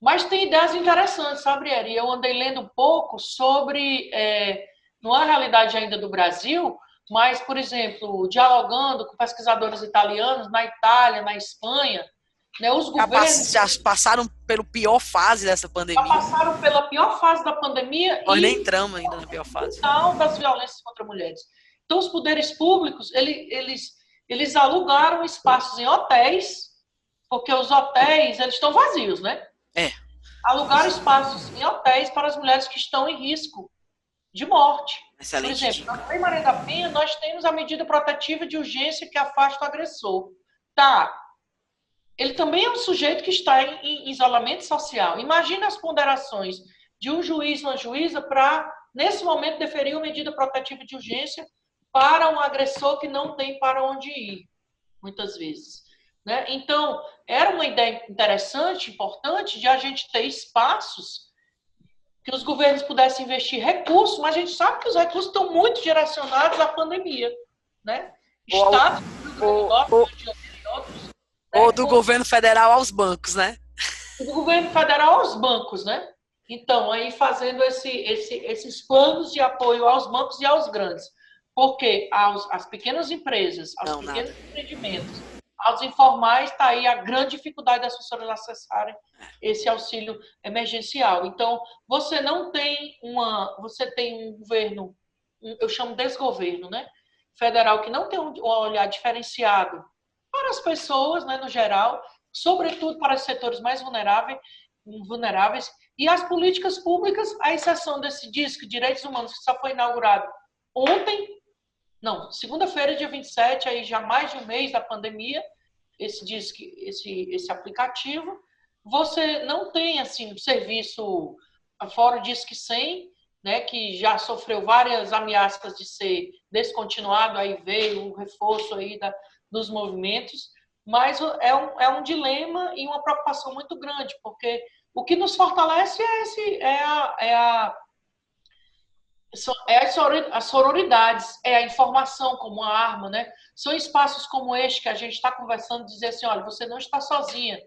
Mas tem ideias interessantes, sabe, Eri? Eu andei lendo um pouco sobre, não é a realidade ainda do Brasil, mas, por exemplo, dialogando com pesquisadores italianos na Itália, na Espanha, né, os governos... Já passaram pela pior fase dessa pandemia. Já passaram pela pior fase da pandemia. Nós nem entramos ainda na pior fase. Das violências contra mulheres. Então, os poderes públicos, eles alugaram espaços em hotéis, porque os hotéis, eles estão vazios, né? Alugaram espaços em hotéis para as mulheres que estão em risco de morte. Excelente. Por exemplo, na Lei Maria da Penha, nós temos a medida protetiva de urgência que afasta o agressor. Tá. Ele também é um sujeito que está em isolamento social. Imagina as ponderações de um juiz ou uma juíza para nesse momento, deferiu medida protetiva de urgência para um agressor que não tem para onde ir, muitas vezes. Né? Então, era uma ideia interessante, importante, de a gente ter espaços que os governos pudessem investir recursos, mas a gente sabe que os recursos estão muito direcionados à pandemia. Né? Estados, ou do governo federal aos bancos, né? Do governo federal aos bancos, né? Então, aí fazendo esses planos de apoio aos bancos e aos grandes. Porque as pequenas empresas, aos pequenos empreendimentos, aos informais, está aí a grande dificuldade das pessoas acessarem esse auxílio emergencial. Então, você tem um governo, eu chamo desgoverno, né? Federal, que não tem um olhar diferenciado para as pessoas, né, no geral, sobretudo para os setores mais vulneráveis, e as políticas públicas, à exceção desse disco Direitos Humanos, que só foi inaugurado ontem, não, segunda-feira, dia 27, aí já mais de um mês da pandemia, esse aplicativo, você não tem assim um serviço fora o Disque 100, né, que já sofreu várias ameaças de ser descontinuado, aí veio o reforço aí dos movimentos, mas é um dilema e uma preocupação muito grande, porque o que nos fortalece as sororidades, é a informação como uma arma, né? São espaços como este que a gente está conversando, dizer assim, olha, você não está sozinha,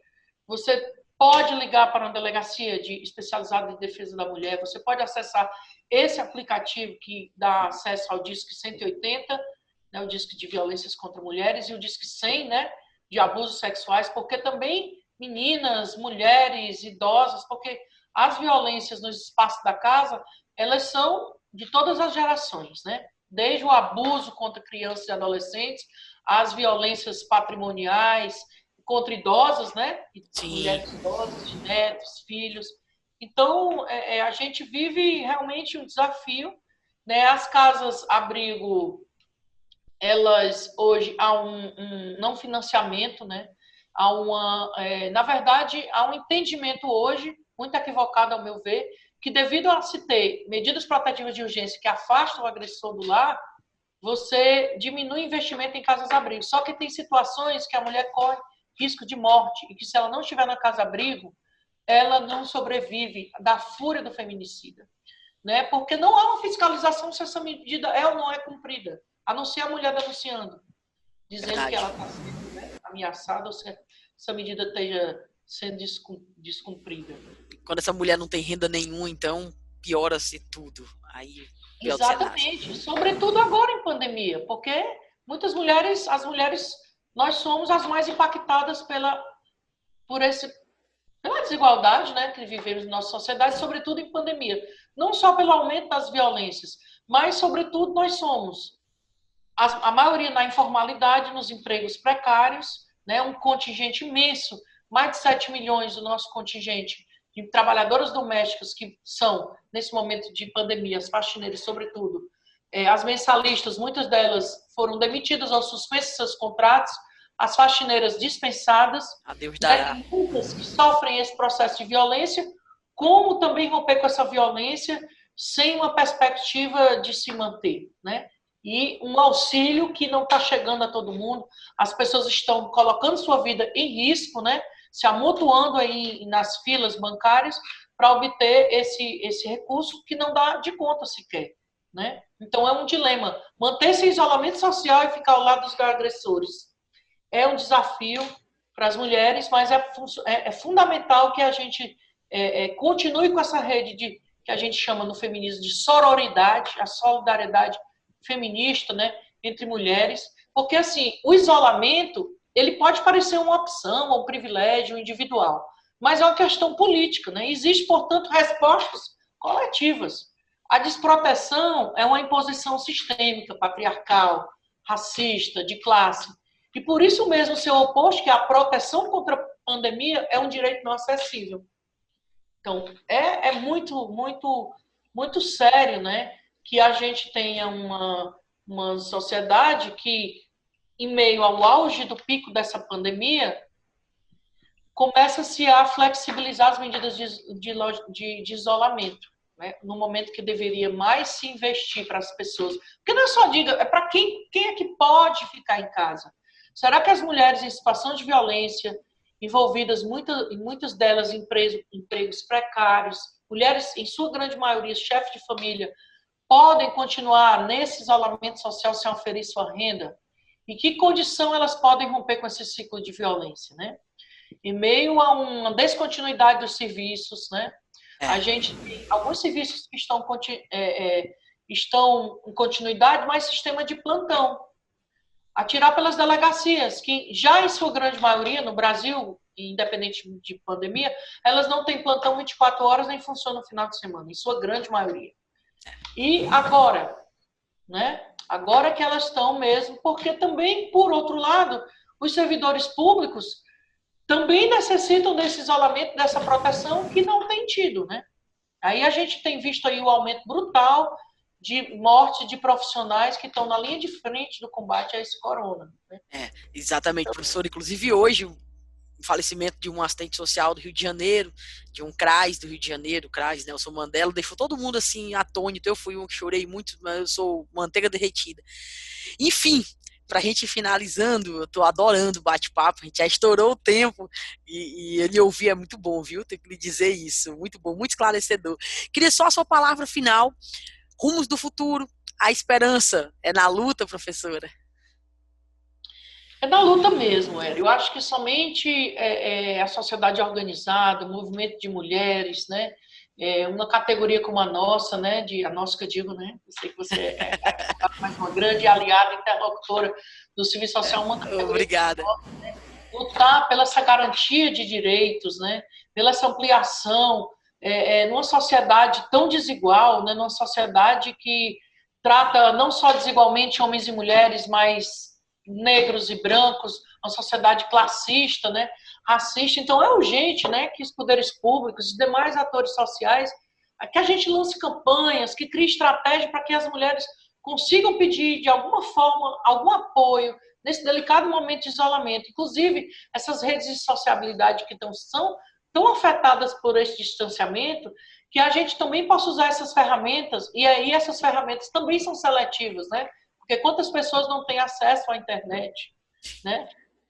você pode ligar para uma delegacia especializada em defesa da mulher, você pode acessar esse aplicativo que dá acesso ao Disque 180, né, o Disque de Violências contra Mulheres, e o Disque 100, né, de abusos sexuais, porque também meninas, mulheres, idosas, porque as violências no espaço da casa, elas são de todas as gerações, né? Desde o abuso contra crianças e adolescentes, as violências patrimoniais contra idosos, né? Mulheres idosas, de netos, filhos. Então, a gente vive realmente um desafio, né? As casas-abrigo, elas hoje há um não financiamento, né? Na verdade, há um entendimento hoje, muito equivocado ao meu ver, que devido a se ter medidas protetivas de urgência que afastam o agressor do lar, você diminui o investimento em casas-abrigo. Só que tem situações que a mulher corre risco de morte e que se ela não estiver na casa-abrigo, ela não sobrevive da fúria do feminicida. Né? Porque não há uma fiscalização se essa medida é ou não é cumprida, a não ser a mulher denunciando, dizendo que ela está sendo, né, ameaçada ou se essa medida esteja sendo descumprida. Quando essa mulher não tem renda nenhuma, então piora-se tudo. Aí, exatamente, sobretudo agora em pandemia, porque muitas mulheres, nós somos as mais impactadas pela desigualdade, né, que vivemos na nossa sociedade, sobretudo em pandemia. Não só pelo aumento das violências, mas, sobretudo, nós somos a maioria na informalidade, nos empregos precários, né, um contingente imenso, mais de 7 milhões do nosso contingente de trabalhadoras domésticas que são, nesse momento de pandemia, as faxineiras, sobretudo, as mensalistas, muitas delas foram demitidas ou suspensas seus contratos, as faxineiras dispensadas, né, muitas que sofrem esse processo de violência, como também romper com essa violência sem uma perspectiva de se manter, né? E um auxílio que não está chegando a todo mundo, as pessoas estão colocando sua vida em risco, né? Se amontoando aí nas filas bancárias para obter esse recurso que não dá de conta sequer, né? Então é um dilema, manter-se em isolamento social e ficar ao lado dos agressores. É um desafio para as mulheres, mas é fundamental que a gente continue com essa rede que a gente chama no feminismo de sororidade, a solidariedade feminista, né, entre mulheres, porque assim, o isolamento, ele pode parecer uma opção, um privilégio individual, mas é uma questão política, né? Existe, portanto, respostas coletivas. A desproteção é uma imposição sistêmica, patriarcal, racista, de classe, e por isso mesmo o seu oposto, que é a proteção contra a pandemia, é um direito não acessível. Então, é muito, muito, muito sério, né, que a gente tenha uma sociedade que, em meio ao auge do pico dessa pandemia, começa-se a flexibilizar as medidas de isolamento. né, no momento que deveria mais se investir para as pessoas. Porque não é só diga, é para quem é que pode ficar em casa. Será que as mulheres em situação de violência, envolvidas, muitas delas em empregos precários, mulheres, em sua grande maioria, chefes de família, podem continuar nesse isolamento social sem oferir sua renda? Em que condição elas podem romper com esse ciclo de violência, né? Em meio a uma descontinuidade dos serviços, né? A gente tem alguns serviços que estão em continuidade, mas sistema de plantão. Atirar pelas delegacias, que já em sua grande maioria, no Brasil, independente de pandemia, elas não têm plantão 24 horas nem funcionam no final de semana, em sua grande maioria. E agora, né? Agora que elas estão mesmo, porque também, por outro lado, os servidores públicos também necessitam desse isolamento, dessa proteção que não tem tido, né? Aí a gente tem visto aí o aumento brutal de morte de profissionais que estão na linha de frente do combate a esse corona, né? Exatamente, professor. Inclusive hoje, o falecimento de um assistente social do Rio de Janeiro, de um CRAS do Rio de Janeiro, o CRAS Nelson Mandela, deixou todo mundo assim atônito. Eu fui um que chorei muito, mas eu sou manteiga derretida. Enfim, pra gente ir finalizando, eu tô adorando o bate-papo, a gente já estourou o tempo e ele ouvir é muito bom, viu? Tenho que lhe dizer isso, muito bom, muito esclarecedor. Queria só a sua palavra final, rumos do futuro, a esperança é na luta, professora? É na luta mesmo, Hélio. Eu acho que somente a sociedade organizada, o movimento de mulheres, né? Uma categoria como a nossa, né? A nossa que eu digo, né? Eu sei que você é mais uma grande aliada, interlocutora do Serviço Social, uma categoria. Obrigada. Nossa, né? Lutar pela essa garantia de direitos, né? Pela essa ampliação, numa sociedade tão desigual, né? Numa sociedade que trata não só desigualmente homens e mulheres, mas negros e brancos, uma sociedade classista, né, racista. Então é urgente, né, que os poderes públicos, os demais atores sociais, que a gente lance campanhas, que crie estratégia para que as mulheres consigam pedir de alguma forma algum apoio nesse delicado momento de isolamento. Inclusive essas redes de sociabilidade que são tão afetadas por esse distanciamento, que a gente também possa usar essas ferramentas, e aí essas ferramentas também são seletivas, né? Porque quantas pessoas não têm acesso à internet, né?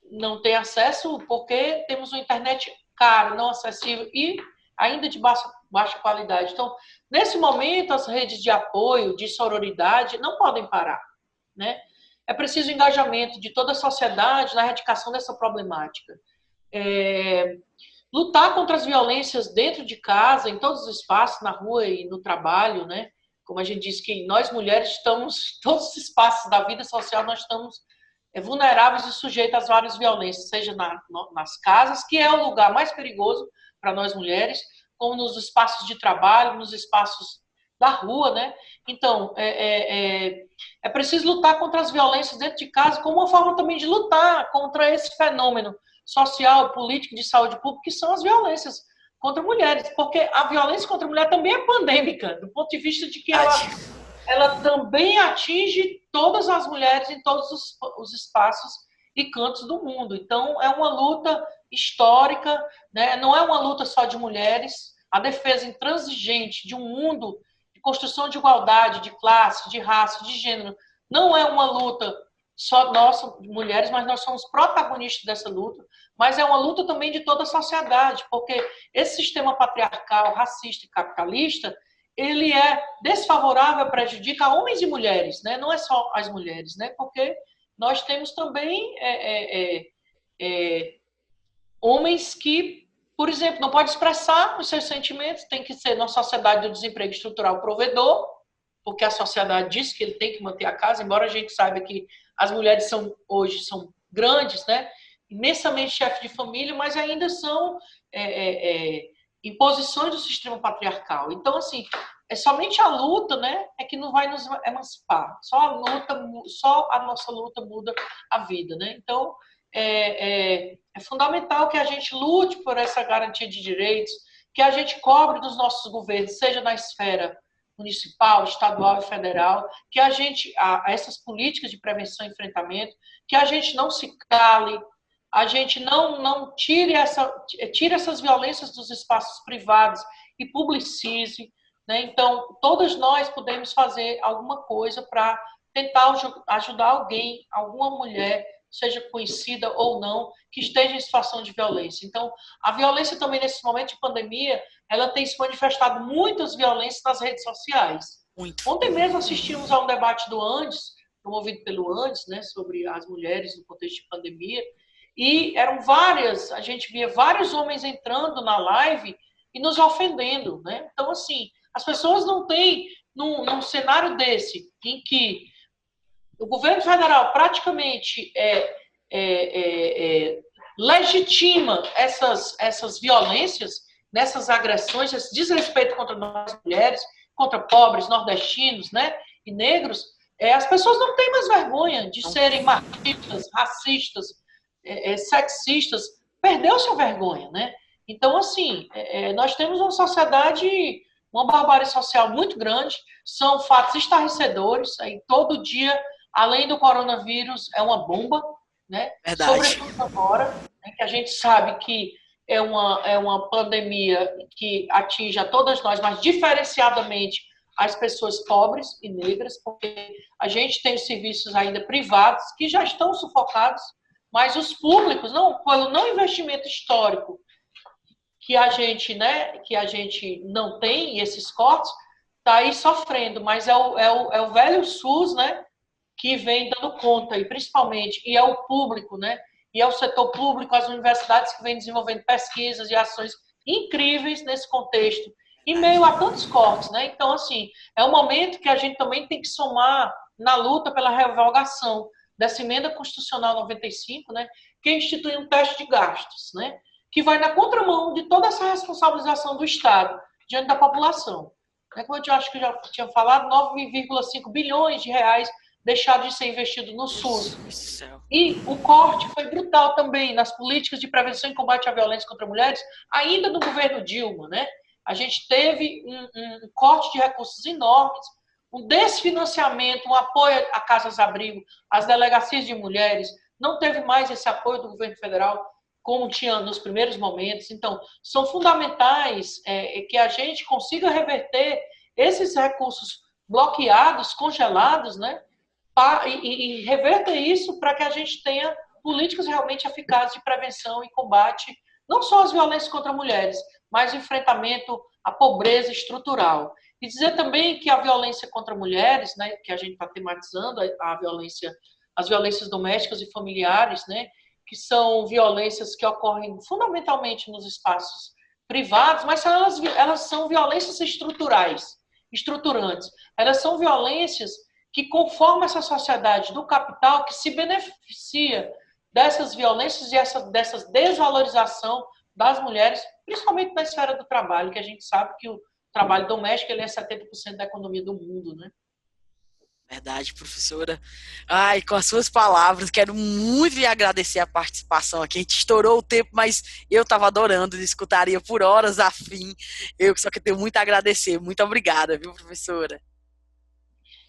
Não têm acesso porque temos uma internet cara, não acessível e ainda de baixa qualidade. Então, nesse momento, as redes de apoio, de sororidade, não podem parar, né? É preciso engajamento de toda a sociedade na erradicação dessa problemática. Lutar contra as violências dentro de casa, em todos os espaços, na rua e no trabalho, né? Como a gente diz que nós mulheres estamos, todos os espaços da vida social, nós estamos vulneráveis e sujeitos às várias violências, seja nas casas, que é o lugar mais perigoso para nós mulheres, como nos espaços de trabalho, nos espaços da rua, né? Então, é preciso lutar contra as violências dentro de casa, como uma forma também de lutar contra esse fenômeno social, político, de saúde pública, que são as violências contra mulheres, porque a violência contra a mulher também é pandêmica, do ponto de vista de que ela também atinge todas as mulheres em todos os espaços e cantos do mundo. Então, é uma luta histórica, né? Não é uma luta só de mulheres, a defesa intransigente de um mundo de construção de igualdade, de classe, de raça, de gênero, não é uma luta só nossa, mulheres, mas nós somos protagonistas dessa luta, mas é uma luta também de toda a sociedade, porque esse sistema patriarcal, racista e capitalista, ele é desfavorável, prejudica homens e mulheres, né? Não é só as mulheres, né? Porque nós temos também homens que, por exemplo, não pode expressar os seus sentimentos, tem que ser na sociedade do desemprego estrutural provedor, porque a sociedade diz que ele tem que manter a casa, embora a gente saiba que as mulheres hoje são grandes, né? Imensamente chefes de família, mas ainda são imposições do sistema patriarcal. Então, assim, é somente a luta, né, é que não vai nos emancipar. Só a nossa luta muda a vida, né? Então, é fundamental que a gente lute por essa garantia de direitos, que a gente cobre dos nossos governos, seja na esfera municipal, estadual e federal, que a gente, essas políticas de prevenção e enfrentamento, que a gente não se cale, a gente não tire essas violências dos espaços privados e publicize, né? Então, todos nós podemos fazer alguma coisa para tentar ajudar alguém, alguma mulher, seja conhecida ou não, que esteja em situação de violência. Então, a violência também nesse momento de pandemia, ela tem se manifestado muitas violências nas redes sociais. Muito. Ontem mesmo assistimos a um debate do Andes, promovido pelo Andes, né, sobre as mulheres no contexto de pandemia, e eram várias, a gente via vários homens entrando na live e nos ofendendo, né? Então, assim, as pessoas não têm, num cenário desse, em que o governo federal praticamente legitima essas violências, nessas agressões, esse desrespeito contra nós mulheres, contra pobres, nordestinos, né, e negros, as pessoas não têm mais vergonha de serem machistas, racistas, sexistas. Perdeu-se a vergonha, né? Então, assim, nós temos uma sociedade, uma barbárie social muito grande, são fatos estarrecedores, aí todo dia, além do coronavírus, é uma bomba, né? Verdade. Sobretudo agora, né, que a gente sabe que é uma pandemia que atinge a todas nós, mas diferenciadamente as pessoas pobres e negras, porque a gente tem os serviços ainda privados que já estão sufocados, mas os públicos, pelo não investimento histórico que a gente não tem, e esses cortes, está aí sofrendo, mas é o velho SUS, né, que vem dando conta, e principalmente, e é o público, né, e é o setor público, as universidades que vêm desenvolvendo pesquisas e ações incríveis nesse contexto, em meio a tantos cortes, né? Então, assim, é um momento que a gente também tem que somar na luta pela revogação dessa emenda constitucional 95, né, que institui um teto de gastos, né, que vai na contramão de toda essa responsabilização do Estado diante da população. Como eu acho que eu já tinha falado, 9,5 bilhões de reais deixaram de ser investido no SUS. E o corte foi brutal também nas políticas de prevenção e combate à violência contra mulheres, ainda no governo Dilma, né? A gente teve um corte de recursos enormes, um desfinanciamento, um apoio a casas-abrigo, às delegacias de mulheres, não teve mais esse apoio do governo federal como tinha nos primeiros momentos. Então, são fundamentais que a gente consiga reverter esses recursos bloqueados, congelados, né? E reverter isso para que a gente tenha políticas realmente eficazes de prevenção e combate, não só às violências contra mulheres, mas o enfrentamento à pobreza estrutural. E dizer também que a violência contra mulheres, né, que a gente está tematizando, as violências domésticas e familiares, né, que são violências que ocorrem fundamentalmente nos espaços privados, mas elas são violências estruturantes. Elas são violências que conformam essa sociedade do capital que se beneficia dessas violências e dessa desvalorização das mulheres, principalmente na esfera do trabalho, que a gente sabe que o trabalho doméstico ele é 70% da economia do mundo, né? Verdade, professora. Ai, com as suas palavras, quero muito lhe agradecer a participação aqui. A gente estourou o tempo, mas eu estava adorando, escutaria por horas a fim. Eu só que tenho muito a agradecer. Muito obrigada, viu, professora?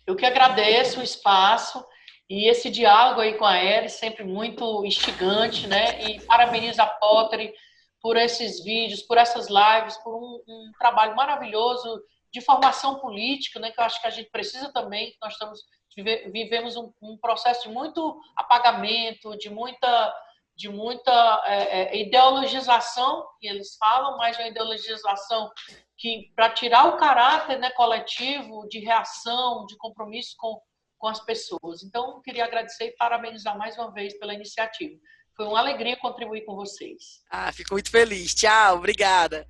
Eu que agradeço o espaço e esse diálogo aí com a Eris, sempre muito instigante, né? E parabenizo a Potter por esses vídeos, por essas lives, por um trabalho maravilhoso de formação política, né, que eu acho que a gente precisa também, que nós vivemos um processo de muito apagamento, de muita ideologização, que eles falam, mas uma ideologização que, para tirar o caráter, né, coletivo, de reação, de compromisso com as pessoas. Então, eu queria agradecer e parabenizar mais uma vez pela iniciativa. Foi uma alegria contribuir com vocês. Fico muito feliz. Tchau, obrigada.